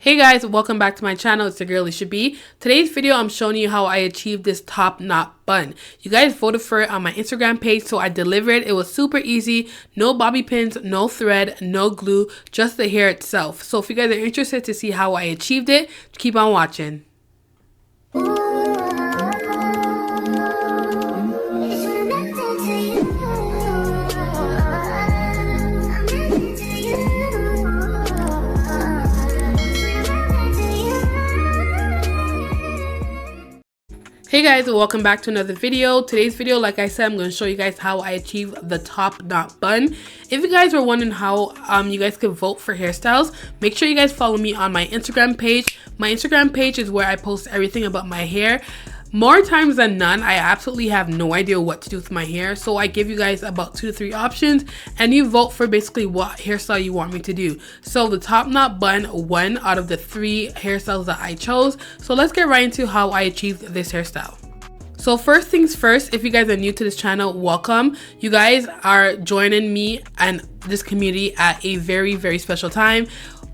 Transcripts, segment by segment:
Hey guys, welcome back to my channel. It's your girl Alisia.B. Today's video, I'm showing you how I achieved this top knot bun. You guys voted for it on my Instagram page, so I delivered. It was super easy. No bobby pins, no thread, no glue, just the hair itself. So if you guys are interested to see how I achieved it, keep on watching. Hey guys, welcome back to another video. Today's video, like I said, I'm going to show you guys how I achieved the top knot bun. If you guys were wondering how you guys could vote for hairstyles, make sure you guys follow me on my Instagram page. My Instagram page is where I post everything about my hair. More times than none, I absolutely have no idea what to do with my hair, so I give you guys about 2 to 3 options and you vote for basically what hairstyle you want me to do. So the top knot bun won out of the 3 hairstyles that I chose. So let's get right into how I achieved this hairstyle. So first things first, if you guys are new to this channel, welcome. You guys are joining me and this community at a very special time.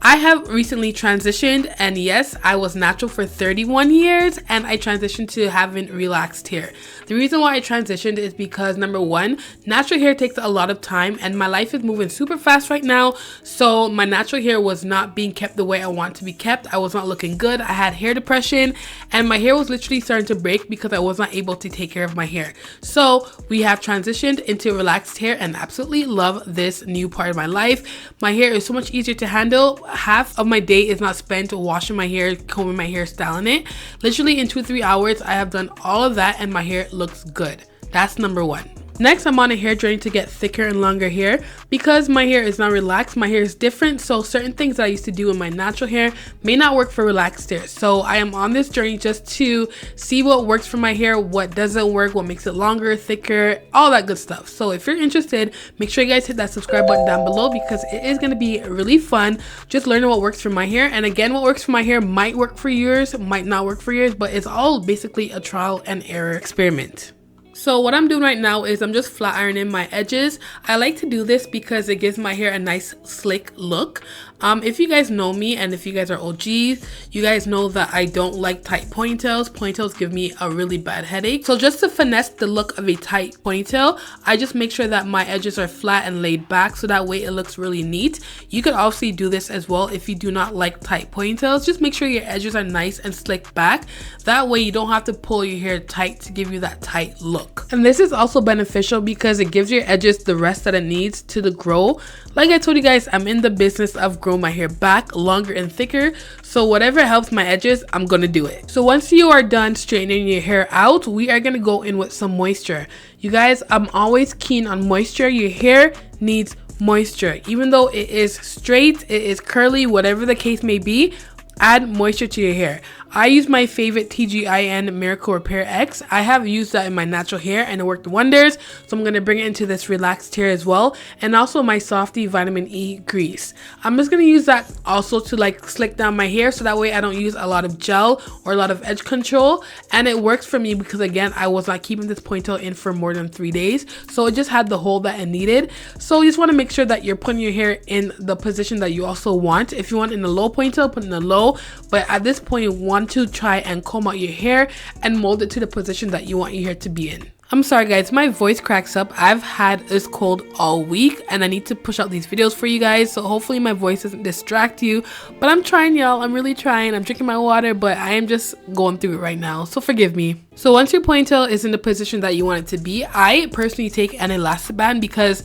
I have recently transitioned, and yes, I was natural for 31 years and I transitioned to having relaxed hair. The reason why I transitioned is because number one, natural hair takes a lot of time and my life is moving super fast right now. So my natural hair was not being kept the way I want to be kept. I was not looking good. I had hair depression and my hair was literally starting to break because I was not able to take care of my hair. So we have transitioned into relaxed hair and absolutely love this new part of my life. My hair is so much easier to handle. Half of my day is not spent washing my hair, combing my hair, styling it. Literally in 2 to 3 hours, I have done all of that and my hair looks good. That's number one. Next, I'm on a hair journey to get thicker and longer hair because my hair is not relaxed. My hair is different, so certain things that I used to do in my natural hair may not work for relaxed hair. So I am on this journey just to see what works for my hair, what doesn't work, what makes it longer, thicker, all that good stuff. So if you're interested, make sure you guys hit that subscribe button down below because it is going to be really fun just learning what works for my hair. And again, what works for my hair might work for yours, might not work for yours, but it's all basically a trial and error experiment. So what I'm doing right now is I'm just flat ironing my edges. I like to do this because it gives my hair a nice slick look. If you guys know me and if you guys are OGs, you guys know that I don't like tight ponytails. Ponytails give me a really bad headache. So just to finesse the look of a tight ponytail, I just make sure that my edges are flat and laid back so that way it looks really neat. You could obviously do this as well if you do not like tight ponytails. Just make sure your edges are nice and slick back. That way you don't have to pull your hair tight to give you that tight look. And this is also beneficial because it gives your edges the rest that it needs to grow. Like I told you guys, I'm in the business of growing my hair back longer and thicker, so whatever helps my edges, I'm gonna do it. So once you are done straightening your hair out, we are gonna go in with some moisture. You guys, I'm always keen on moisture. Your hair needs moisture. Even though it is straight, it is curly, whatever the case may be, add moisture to your hair. I use my favorite TGIN Miracle Repair X. I have used that in my natural hair and it worked wonders. So I'm going to bring it into this relaxed hair as well. And also my Softy Vitamin E grease. I'm just going to use that also to like slick down my hair so that way I don't use a lot of gel or a lot of edge control. And it works for me because again, I was not keeping this ponytail in for more than 3 days. So it just had the hold that it needed. So you just want to make sure that you're putting your hair in the position that you also want. If you want in a low ponytail, put in a low. But at this point, you want to try and comb out your hair and mold it to the position that you want your hair to be in. I'm sorry guys, my voice cracks up. I've had this cold all week and I need to push out these videos for you guys, so hopefully my voice doesn't distract you, but I'm trying, y'all. I'm really trying. I'm drinking my water, but I am just going through it right now, so forgive me. So once your ponytail is in the position that you want it to be, I personally take an Alisia.B because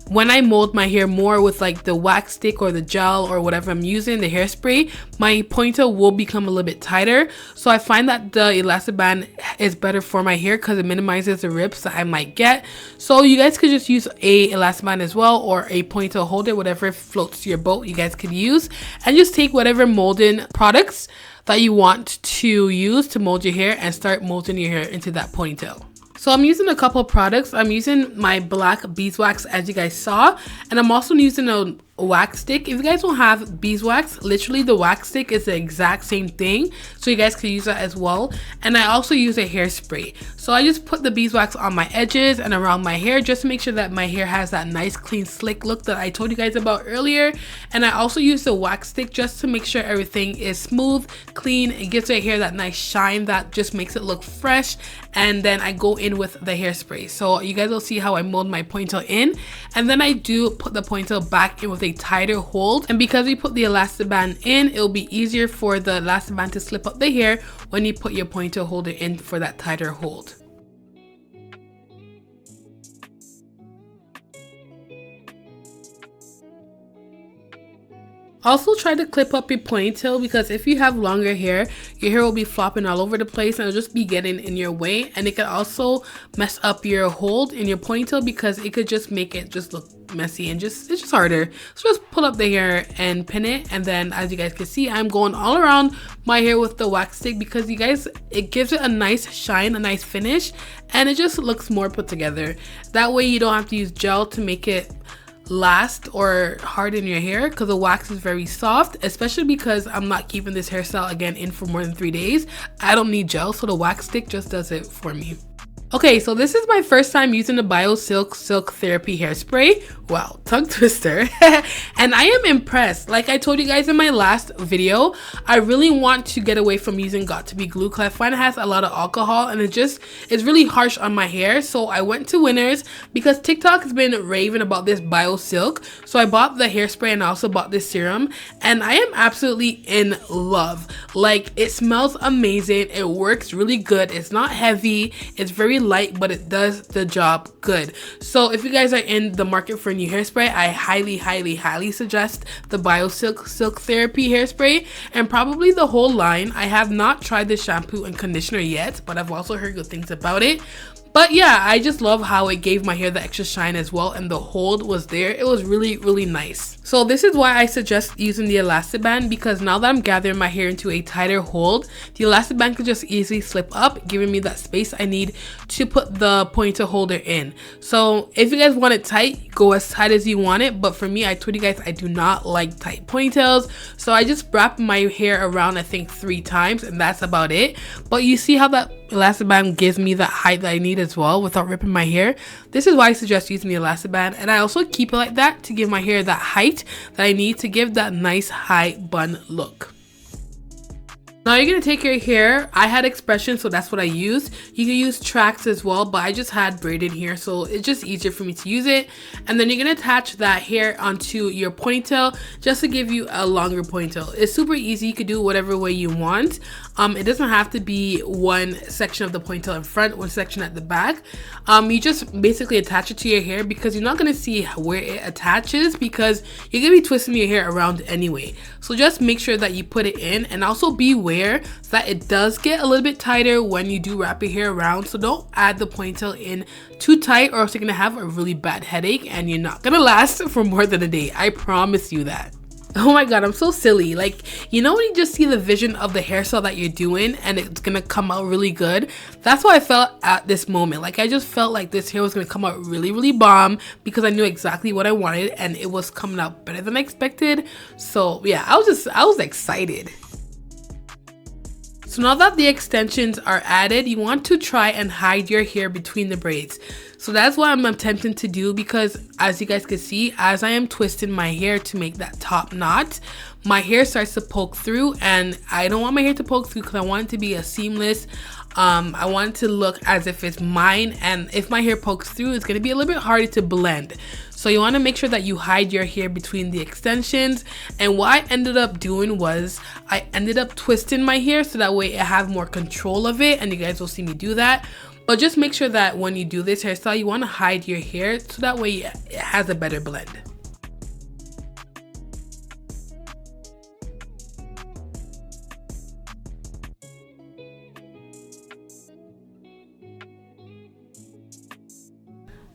when I mold my hair more with like the wax stick or the gel or whatever I'm using, the hairspray, my ponytail will become a little bit tighter. So I find that the Alisia.B is better for my hair because it minimizes the rips that I might get. So you guys could just use a Alisia.B as well, or a ponytail holder, whatever floats your boat you guys could use. And just take whatever molding products that you want to use to mold your hair and start molding your hair into that ponytail. So I'm using a couple of products. I'm using my black beeswax as you guys saw, and I'm also using a wax stick. If you guys don't have beeswax, literally the wax stick is the exact same thing, so you guys can use that as well. And I also use a hairspray, so I just put the beeswax on my edges and around my hair just to make sure that my hair has that nice clean slick look that I told you guys about earlier. And I also use the wax stick just to make sure everything is smooth, clean. It gives my hair that nice shine that just makes it look fresh. And then I go in with the hairspray, so you guys will see how I mold my ponytail in, and then I do put the ponytail back in with a tighter hold. And because we put the elastic band in, it'll be easier for the elastic band to slip up the hair when you put your ponytail holder in for that tighter hold. Also, try to clip up your ponytail, because if you have longer hair, your hair will be flopping all over the place and it'll just be getting in your way, and it can also mess up your hold in your ponytail because it could just make it just look messy and it's just harder. So just pull up the hair and pin it, and then as you guys can see, I'm going all around my hair with the wax stick because you guys, it gives it a nice shine, a nice finish, and it just looks more put together. That way you don't have to use gel to make it last or harden your hair, because the wax is very soft, especially because I'm not keeping this hairstyle again in for more than 3 days. I don't need gel, so the wax stick just does it for me. Okay, so this is my first time using the BioSilk Silk Therapy Hairspray. Wow, tongue twister. And I am impressed. Like I told you guys in my last video, I really want to get away from using Got2b glue because I find it has a lot of alcohol and it's really harsh on my hair. So I went to Winners because TikTok has been raving about this BioSilk. So I bought the hairspray and I also bought this serum, and I am absolutely in love. Like, it smells amazing. It works really good. It's not heavy. It's very light, but it does the job good. So if you guys are in the market for a new hairspray, I highly suggest the BioSilk Silk Therapy Hairspray, and probably the whole line. I have not tried the shampoo and conditioner yet, but I've also heard good things about it. But yeah, I just love how it gave my hair the extra shine as well, and the hold was there. It was really nice. So this is why I suggest using the elastic band, because now that I'm gathering my hair into a tighter hold, the elastic band could just easily slip up, giving me that space I need to put the ponytail holder in. So if you guys want it tight, go as tight as you want it. But for me, I told you guys I do not like tight ponytails, so I just wrap my hair around I think 3 times, and that's about it. But you see how that elastic band gives me the height that I need as well without ripping my hair. This is why I suggest using the elastic band, and I also keep it like that to give my hair that height that I need to give that nice high bun look. Now you're going to take your hair. I had expression, so that's what I used. You can use tracks as well, but I just had braided here, so it's just easier for me to use it. And then you're going to attach that hair onto your ponytail just to give you a longer ponytail. It's super easy. You could do whatever way you want. It doesn't have to be one section of the ponytail in front, one section at the back. You just basically attach it to your hair, because you're not going to see where it attaches because you're going to be twisting your hair around anyway. So just make sure that you put it in, and also be aware that it does get a little bit tighter when you do wrap your hair around. So don't add the ponytail in too tight, or else you're going to have a really bad headache and you're not going to last for more than a day. I promise you that. Oh my god, I'm so silly. Like, you know when you just see the vision of the hairstyle that you're doing and it's gonna come out really good? That's what I felt at this moment. Like, I just felt like this hair was gonna come out really bomb, because I knew exactly what I wanted and it was coming out better than I expected. So yeah, I was excited. So now that the extensions are added, you want to try and hide your hair between the braids. So that's what I'm attempting to do, because as you guys can see, as I am twisting my hair to make that top knot, my hair starts to poke through, and I don't want my hair to poke through because I want it to be a seamless. I want it to look as if it's mine, and if my hair pokes through, it's going to be a little bit harder to blend. So you want to make sure that you hide your hair between the extensions. And what I ended up doing was I ended up twisting my hair so that way I have more control of it, and you guys will see me do that. But just make sure that when you do this hairstyle, you want to hide your hair so that way it has a better blend.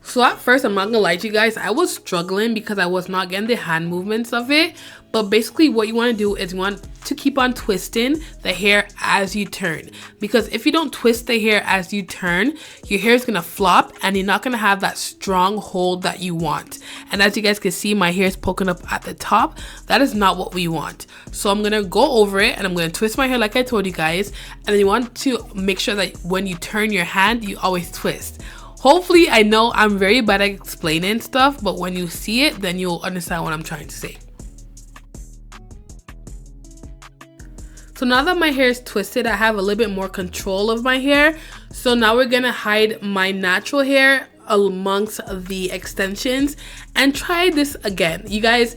So at first, I'm not gonna lie to you guys, I was struggling because I was not getting the hand movements of it. But basically what you want to do is you want to keep on twisting the hair as you turn, because if you don't twist the hair as you turn, your hair is gonna flop and you're not gonna have that strong hold that you want. And as you guys can see, my hair is poking up at the top. That is not what we want. So I'm gonna go over it and I'm gonna twist my hair like I told you guys. And then you want to make sure that when you turn your hand, you always twist. Hopefully, I know I'm very bad at explaining stuff, but when you see it, then you'll understand what I'm trying to say. So now that my hair is twisted, I have a little bit more control of my hair. So now we're gonna hide my natural hair amongst the extensions and try this again. You guys,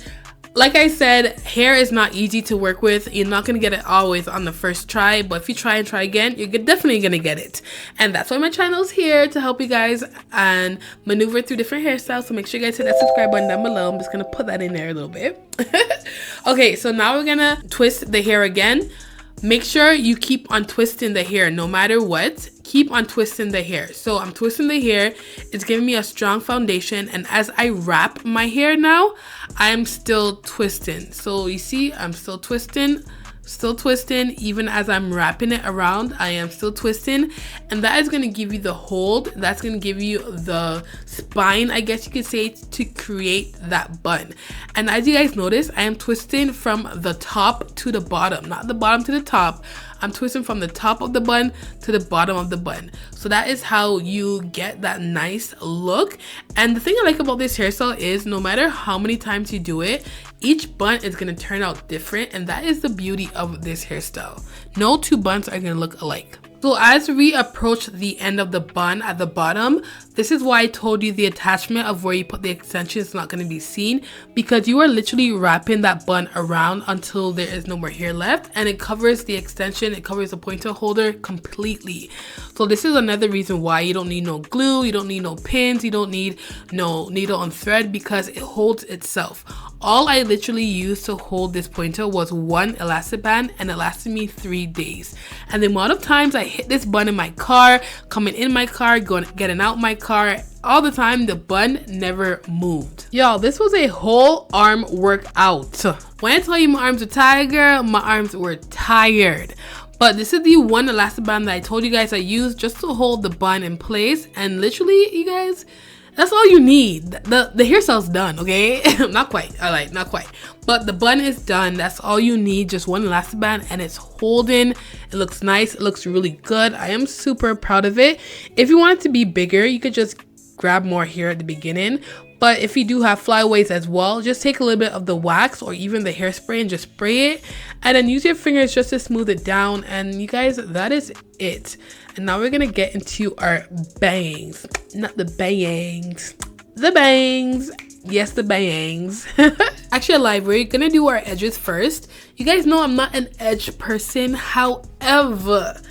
like I said, hair is not easy to work with. You're not going to get it always on the first try, but if you try and try again, you're definitely going to get it. And that's why my channel is here, to help you guys and maneuver through different hairstyles. So make sure you guys hit that subscribe button down below. I'm just going to put that in there a little bit. Okay, so now we're going to twist the hair again. Make sure you keep on twisting the hair no matter what. Keep on twisting the hair. So I'm twisting the hair. It's giving me a strong foundation. And as I wrap my hair now, I'm still twisting. So you see, I'm still twisting. Even as I'm wrapping it around, I am still twisting, and that is going to give you the hold. That's going to give you the spine, I guess you could say, to create that bun. And as you guys notice, I am twisting from the top to the bottom, not the bottom to the top. I'm twisting from the top of the bun to the bottom of the bun. So that is how you get that nice look. And the thing I like about this hairstyle is no matter how many times you do it, each bun is going to turn out different. And that is the beauty of this hairstyle. No two buns are going to look alike. So as we approach the end of the bun at the bottom, this is why I told you the attachment of where you put the extension is not going to be seen, because you are literally wrapping that bun around until there is no more hair left, and it covers the extension, it covers the ponytail holder completely. So this is another reason why you don't need no glue, you don't need no pins, you don't need no needle and thread, because it holds itself. All I literally used to hold this ponytail was one elastic band, and it lasted me 3 days. And the amount of times I hit this bun in my car, coming in my car, getting out my car, all the time, the bun never moved. Y'all, this was a whole arm workout. When I tell you my arms were tired, girl, my arms were tired. But this is the one elastic band that I told you guys I used just to hold the bun in place. And literally, you guys, that's all you need. The hairstyle's done, okay? Not quite. Not quite. But the bun is done. That's all you need. Just one elastic band, and it's holding. It looks nice. It looks really good. I am super proud of it. If you want it to be bigger, you could just grab more hair at the beginning. But if you do have flyaways as well, just take a little bit of the wax or even the hairspray and just spray it. And then use your fingers just to smooth it down. And you guys, that is it. And now we're going to get into our bangs. Not the bangs. The bangs. Yes, the bangs. Actually, alive, we're going to do our edges first. You guys know I'm not an edge person. However,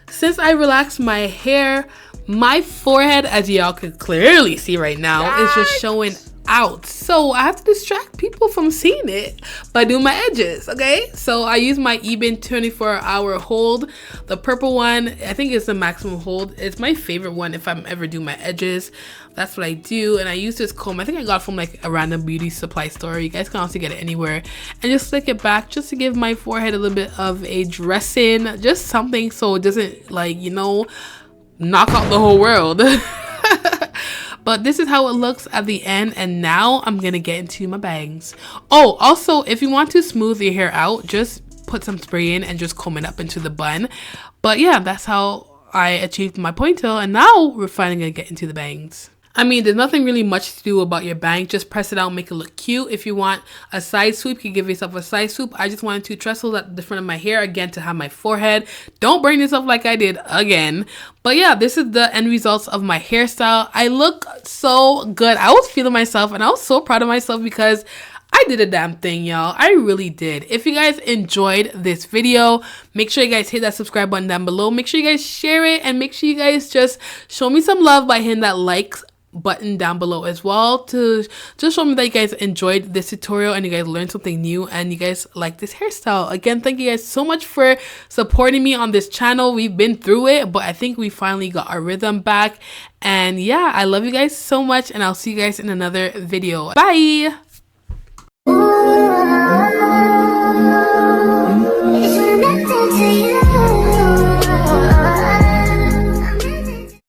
since I relaxed my hair, my forehead, as y'all could clearly see right now, is just showing out. So I have to distract people from seeing it by doing my edges, okay? So I use my Eben 24-hour hold. The purple one, I think it's the maximum hold. It's my favorite one if I'm ever doing my edges. That's what I do. And I use this comb. I think I got it from like a random beauty supply store. You guys can also get it anywhere. And just slick it back just to give my forehead a little bit of a dressing. Just something so it doesn't, like, you know, knock out the whole world. But this is how it looks at the end. And now I'm gonna get into my bangs. Oh, also, if you want to smooth your hair out, just put some spray in and just comb it up into the bun. But yeah, that's how I achieved my ponytail. And now we're finally gonna get into the bangs. I mean, there's nothing really much to do about your bang. Just press it out, make it look cute. If you want a side swoop, you can give yourself a side swoop. I just wanted 2 trestles at the front of my hair, again, to have my forehead. Don't burn yourself like I did again. But yeah, this is the end results of my hairstyle. I look so good. I was feeling myself, and I was so proud of myself because I did a damn thing, y'all. I really did. If you guys enjoyed this video, make sure you guys hit that subscribe button down below. Make sure you guys share it, and make sure you guys just show me some love by hitting that like button down below as well, to just show me that you guys enjoyed this tutorial and you guys learned something new and you guys like this hairstyle. Again, thank you guys so much for supporting me on this channel. We've been through it, but I think we finally got our rhythm back. And yeah, I love you guys so much, and I'll see you guys in another video. Bye.